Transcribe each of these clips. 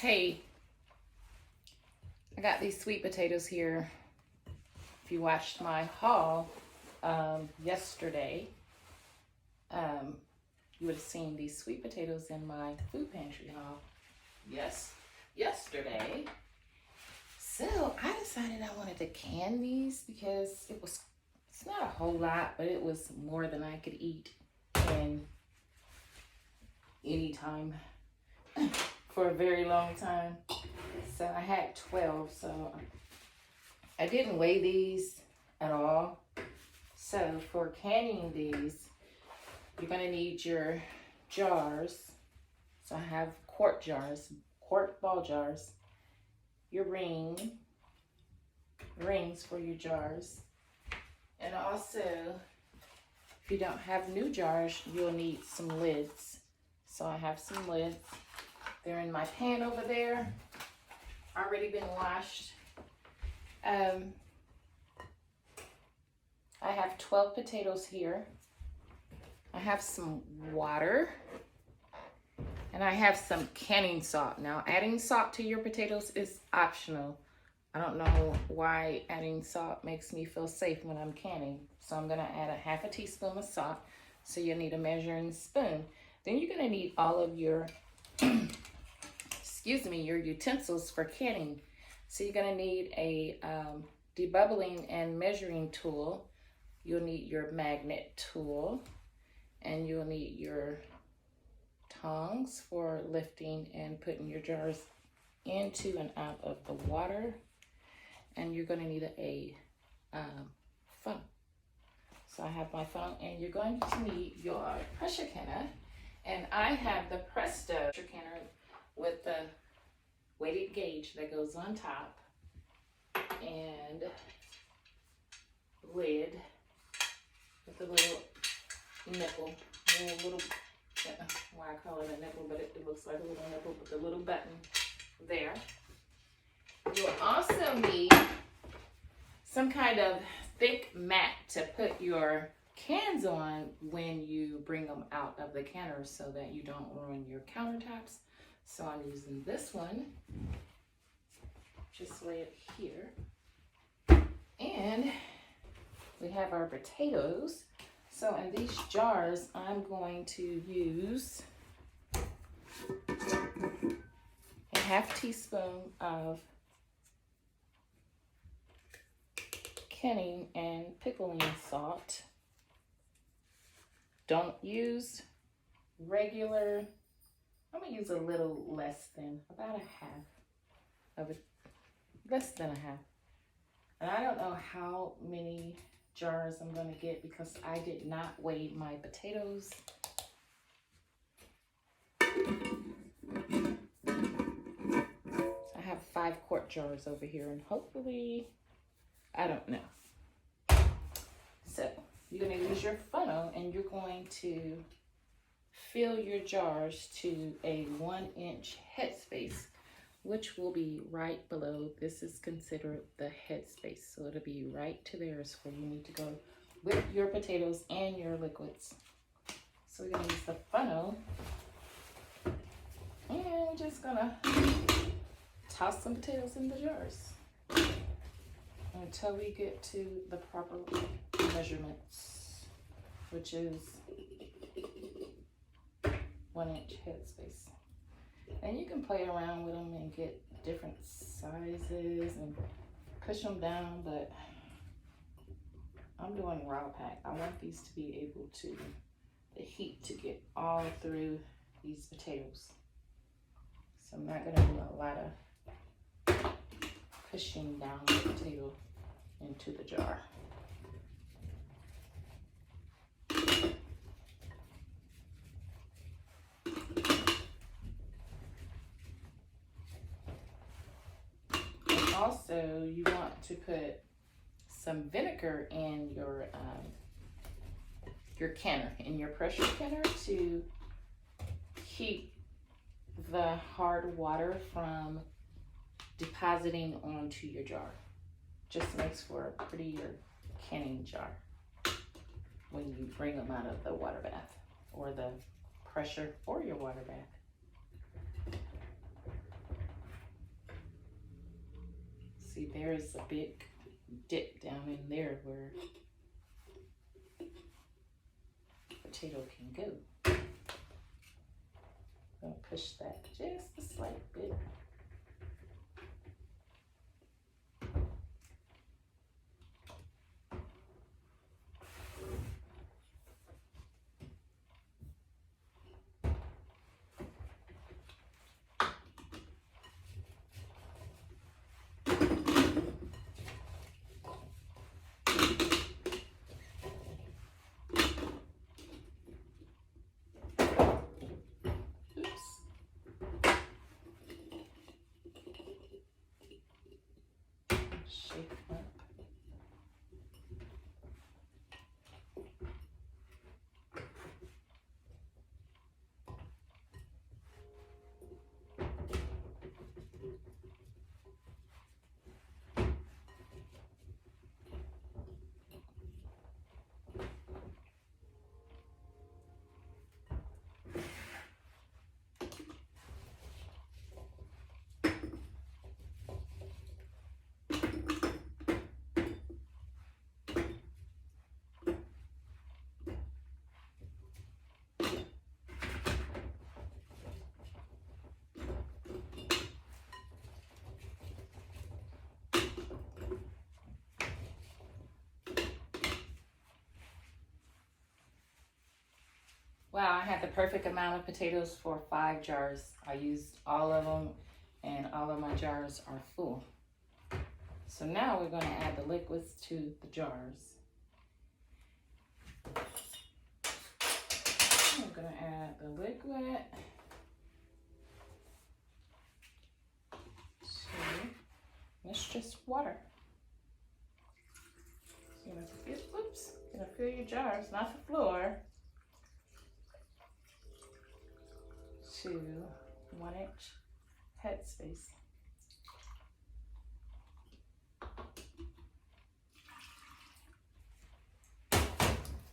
Hey, I got these sweet potatoes here. If you watched my haul yesterday, you would have seen these sweet potatoes in my food pantry haul. Yes, yesterday. So I decided I wanted to can these because it's not a whole lot, but it was more than I could eat in any time for a very long time. So I had 12, so I didn't weigh these at all. So for canning these, you're gonna need your jars. So I have quart jars, quart ball jars, your rings for your jars. And also, if you don't have new jars, you'll need some lids. So I have some lids. They're in my pan over there. Already been washed. I have 12 potatoes here. I have some water. And I have some canning salt. Now, adding salt to your potatoes is optional. I don't know why adding salt makes me feel safe when I'm canning. So I'm gonna add a half a teaspoon of salt. So you'll need a measuring spoon. Then you're gonna need all of your, your utensils for canning. So you're gonna need a debubbling and measuring tool. You'll need your magnet tool. And you'll need your tongs for lifting and putting your jars into and out of the water. And you're going to need a funnel. So I have my funnel, and you're going to need your pressure canner. And I have the Presto Pressure Canner with the weighted gauge that goes on top and lid with the little nipple, why I call it a nipple, but it looks like a little nipple with a little button there. You'll also need some kind of thick mat to put your cans on when you bring them out of the canner so that you don't ruin your countertops. So I'm using this one. Just lay it here. And we have our potatoes. So in these jars, I'm going to use a half teaspoon of canning and pickling salt. Don't use regular, I'm gonna use a little less than, about a half of it, less than a half. And I don't know how many jars I'm going to get because I did not weigh my potatoes. I have 5 quart jars over here, and hopefully, I don't know. So you're going to use your funnel, and you're going to fill your jars to a 1-inch headspace, which will be right below. This is considered the headspace, so it'll be right to there is where you need to go with your potatoes and your liquids. So we're gonna use the funnel, and we're just gonna toss some potatoes in the jars until we get to the proper measurements, which is 1-inch headspace. And you can play around with them and get different sizes and push them down, but I'm doing raw pack. I want these to be able to, the heat to get all through these potatoes. So I'm not gonna do a lot of pushing down the potato into the jar. Also, you want to put some vinegar in your canner, in your pressure canner, to keep the hard water from depositing onto your jar. Just makes for a prettier canning jar when you bring them out of the water bath or the pressure or your water bath. See, there's a big dip down in there where potato can go. I'm gonna push that just a slight bit. Shake up. Wow, I had the perfect amount of potatoes for 5 jars. I used all of them and all of my jars are full. So now we're going to add the liquids to the jars. I'm going to add the liquid to, it's just water. So you're going to fill your jars, not the floor, to 1-inch headspace.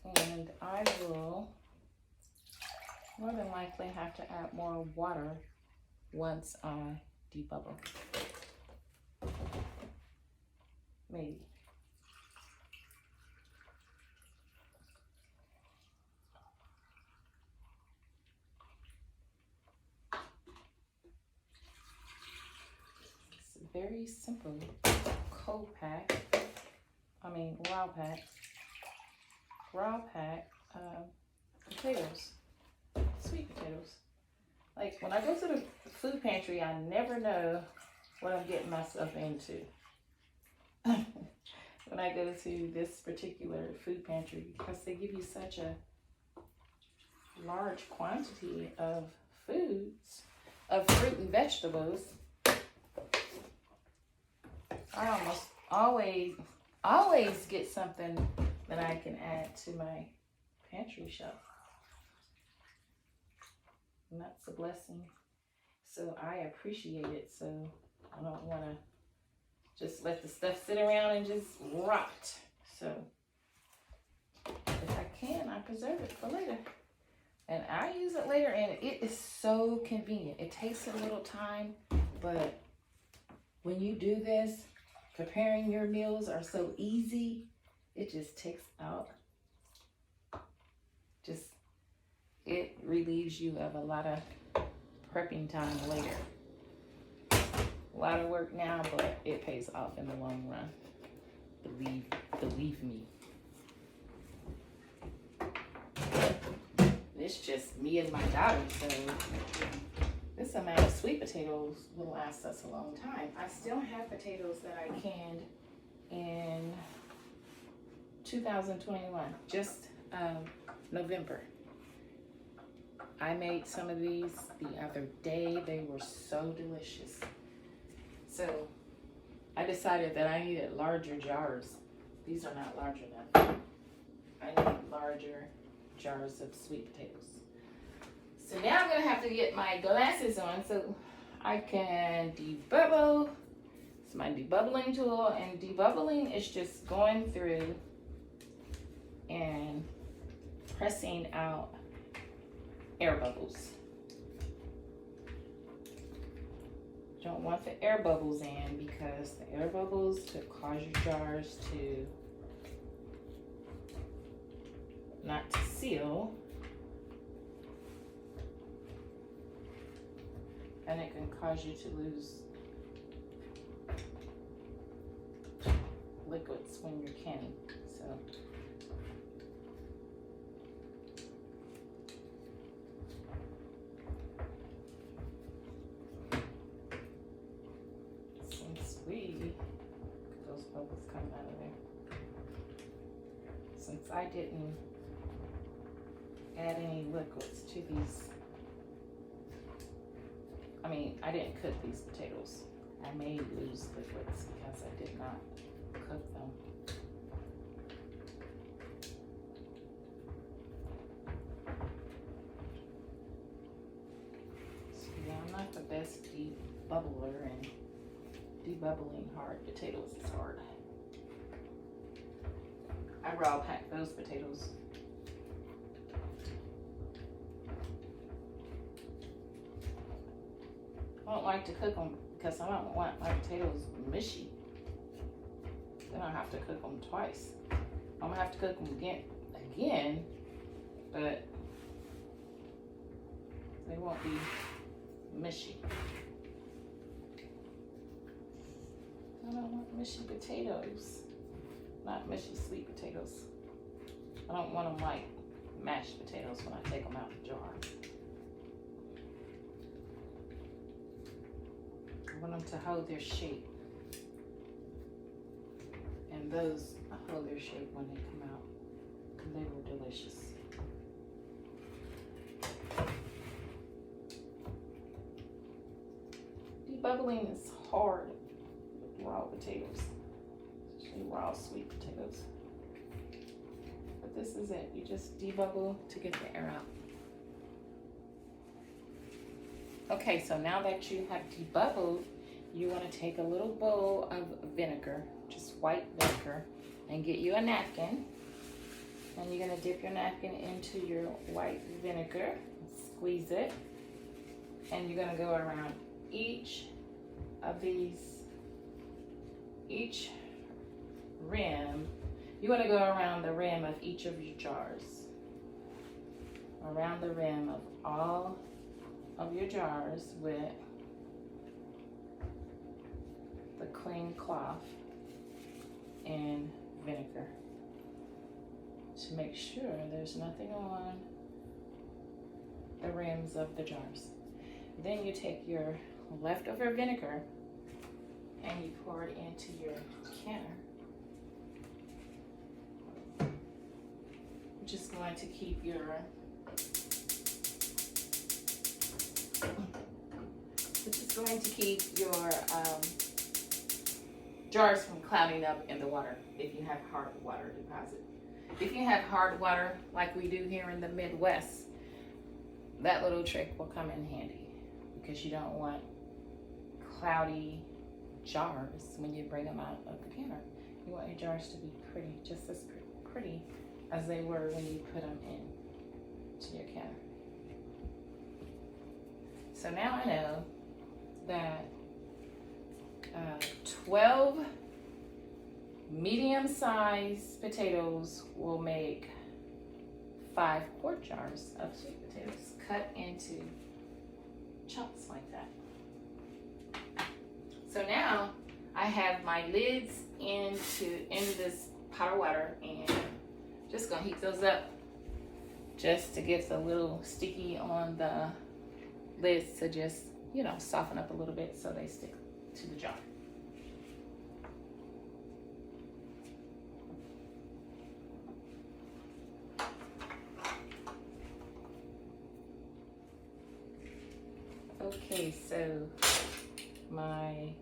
And I will more than likely have to add more water once I debubble. Maybe. Very simple raw pack potatoes, sweet potatoes. Like when I go to the food pantry, I never know what I'm getting myself into. When I go to this particular food pantry, because they give you such a large quantity of foods, of fruit and vegetables, I almost always get something that I can add to my pantry shelf. And that's a blessing. So I appreciate it. So I don't want to just let the stuff sit around and just rot. So if I can, I preserve it for later. And I use it later, and it is so convenient. It takes a little time, but when you do this, preparing your meals are so easy. It just takes out, it relieves you of a lot of prepping time later. A lot of work now, but it pays off in the long run. Believe me. It's just me and my daughter, so this amount of sweet potatoes will last us a long time. I still have potatoes that I canned in 2021, just November. I made some of these the other day. They were so delicious. So I decided that I needed larger jars. These are not large enough. I need larger jars of sweet potatoes. So now I'm gonna have to get my glasses on so I can debubble. It's my debubbling tool, and debubbling is just going through and pressing out air bubbles. don't want the air bubbles in, because the air bubbles could cause your jars to not to seal, and it can cause you to lose liquids when you're canning. So since those bubbles coming out of there, since I didn't add any liquids to these, I didn't cook these potatoes. I may lose liquids because I did not cook them. So yeah, I'm not the best debubbler, and debubbling hard potatoes is hard. I raw pack those potatoes. I don't like to cook them because I don't want my potatoes mushy. Then I have to cook them twice. I'm gonna have to cook them again, but they won't be mushy. I don't want mushy potatoes, not mushy sweet potatoes. I don't want them like mashed potatoes when I take them out the jar. I want them to hold their shape, and those hold their shape when they come out, and they were delicious. Debubbling is hard with raw potatoes, especially raw sweet potatoes. But this is it. You just debubble to get the air out. Okay, so now that you have debubbled, you want to take a little bowl of vinegar, just white vinegar, and get you a napkin. And you're going to dip your napkin into your white vinegar, squeeze it, and you're going to go around each rim. You want to go around the rim of each of your jars, around the rim of all of your jars with the clean cloth and vinegar to make sure there's nothing on the rims of the jars. Then you take your leftover vinegar and you pour it into your canner, which is going to keep your jars from clouding up in the water if you have hard water deposit. If you have hard water like we do here in the Midwest, that little trick will come in handy, because you don't want cloudy jars when you bring them out of the canner. You want your jars to be pretty, just as pretty as they were when you put them in to your canner. So now I know that 12 medium-sized potatoes will make 5 quart jars of sweet potatoes cut into chunks like that. So now I have my lids into this pot of water, and just gonna heat those up just to get a little sticky on the lids to just, soften up a little bit so they stick to the jar. Okay, so I'm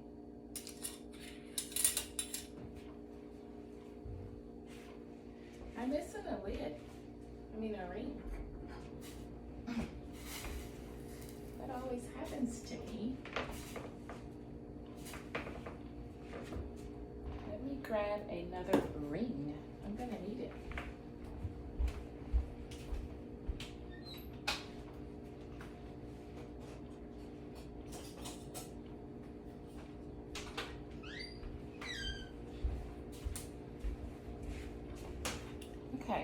missing a lid. A ring. That always happens to me. Let me grab another ring. I'm gonna need it.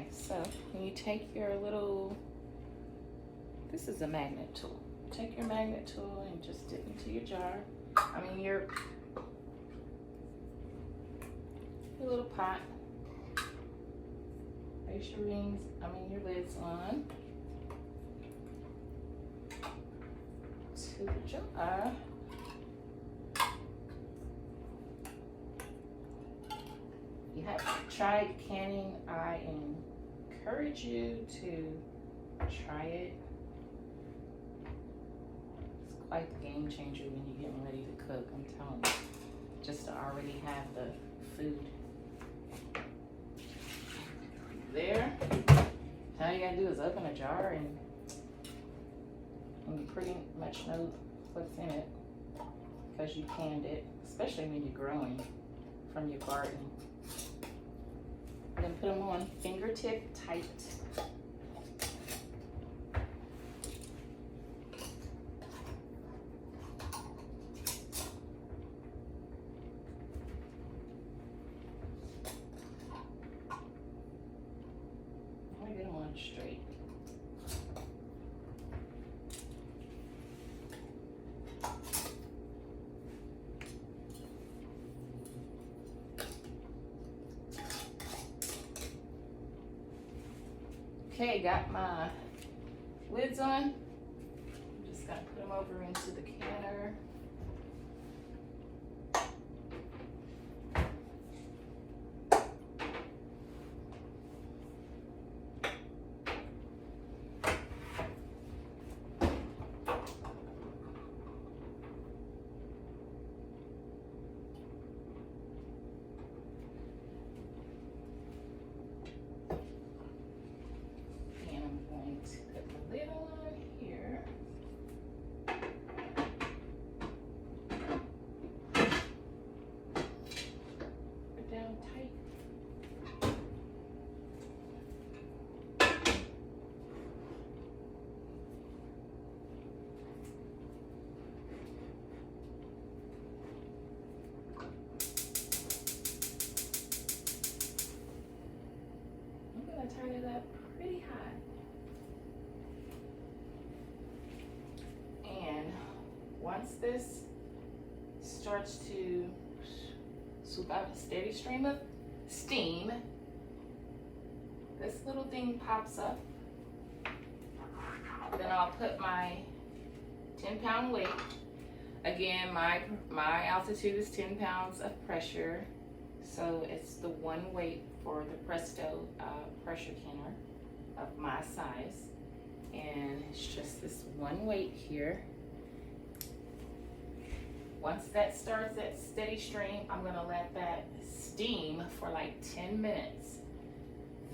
Okay, so when you take your little, this is a magnet tool. Take your magnet tool and just dip into your jar. I mean your little pot. Place your your lids on to the jar. You haven't tried canning, I encourage you to try it. It's quite the game changer when you're getting ready to cook, I'm telling you. Just to already have the food there. All you gotta do is open a jar and you pretty much know what's in it because you canned it, especially when you're growing from your garden. Then put them on fingertip tight. I get them on straight. Okay, got my lids on. I'm just gonna put them over into the canner. Put the lid on here. Put down tight. I'm gonna turn it up pretty high. Once this starts to swoop out a steady stream of steam, this little thing pops up. Then I'll put my 10-pound weight. Again, my altitude is 10 pounds of pressure, so it's the one weight for the Presto Pressure Canner of my size, and it's just this one weight here. Once that starts that steady stream, I'm gonna let that steam for like 10 minutes.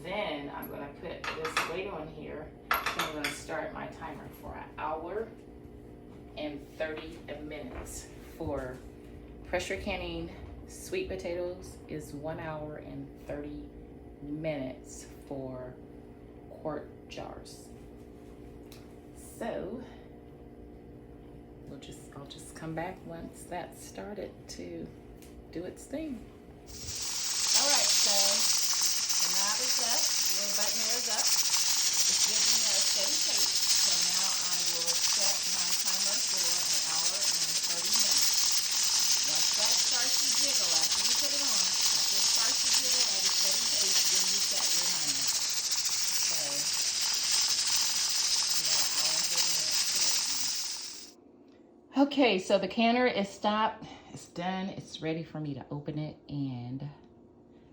Then I'm gonna put this weight on here, and I'm gonna start my timer for 1 hour and 30 minutes. For pressure canning sweet potatoes is 1 hour and 30 minutes for quart jars. So, I'll just come back once that's started to do its thing. All right, so the knob is up, the little button there is up. It's giving a steady pace. So now I will set my timer for 1 hour and 30 minutes. Once that starts to jiggle, after you put it on, after it starts to jiggle at a steady pace, then you set your timer. So, hour and 30 minutes to it. Okay, so the canner is stopped, it's done, it's ready for me to open it, and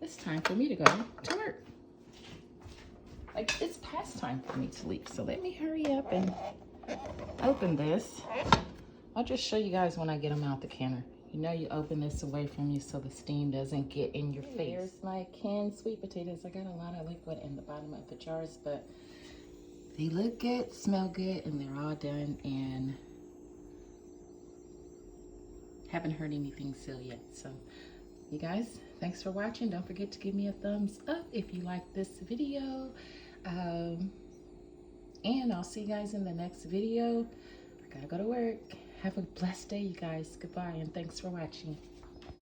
it's time for me to go to work. Like, it's past time for me to leave, so let me hurry up and open this. I'll just show you guys when I get them out the canner. You know, you open this away from you so the steam doesn't get in your face. Here's my canned sweet potatoes. I got a lot of liquid in the bottom of the jars, but they look good, smell good, and they're all done, and haven't heard anything still yet. So you guys, thanks for watching. Don't forget to give me a thumbs up if you like this video, and I'll see you guys in the next video. I gotta go to work. Have a blessed day, you guys. Goodbye, and thanks for watching.